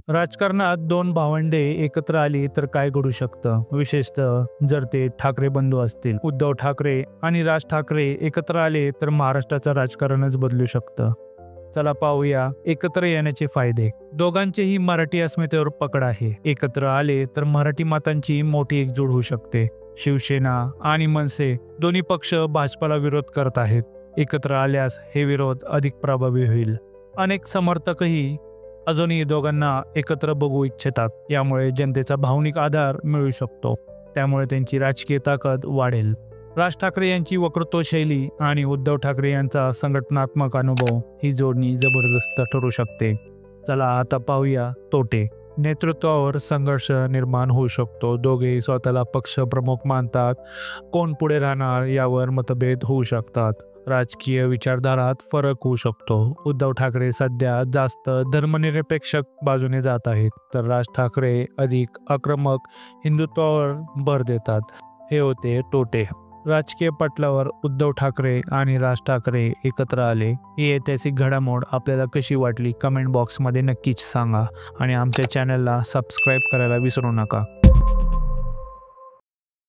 राजकारणात दोन भावंडे एकत्र आली तर काय घडू शकतं, विशेषतः जर ते ठाकरे बंधू असतील. उद्धव ठाकरे आणि राज ठाकरे एकत्र आले तर महाराष्ट्राचं राजकारणच बदलू शकतं. चला पाहूया एकत्र येण्याचे फायदे. दोघांचेही मराठी अस्मितेवर पकड आहे. एकत्र आले तर मराठी मातांची मोठी एकजूट होऊ शकते. शिवसेना आणि मनसे दोन्ही पक्ष भाजपाला विरोध करत आहेत. एकत्र आल्यास हे विरोध अधिक प्रभावी होईल. अनेक समर्थकही अजूनही दोघांना एकत्र बघू इच्छितात. यामुळे जनतेचा भावनिक आधार मिळू शकतो. त्यामुळे त्यांची राजकीय ताकद वाढेल. राज ठाकरे यांची वक्तृत्व शैली आणि उद्धव ठाकरे यांचा संघटनात्मक अनुभव ही जोडणी जबरदस्त ठरू शकते. चला आता पाहूया तोटे. नेतृत्वावर संघर्ष निर्माण होऊ शकतो. दोघेही स्वतःला पक्ष प्रमुख मानतात. कोण पुढे राहणार यावर मतभेद होऊ शकतात. राजकीय विचारधारात फरक होऊ शकतो. उद्धव ठाकरे सध्या जास्त धर्मनिरपेक्ष बाजूने जात आहेत, तर राज ठाकरे अधिक आक्रमक हिंदुत्वावर भर देतात. हे होते तोटे. राजकीय पटलावर उद्धव ठाकरे आणि राज ठाकरे एकत्र आले. ही ऐतिहासिक घडामोड आपल्याला कशी वाटली कमेंट बॉक्समध्ये नक्कीच सांगा आणि आमच्या चॅनलला सबस्क्राईब करायला विसरू नका.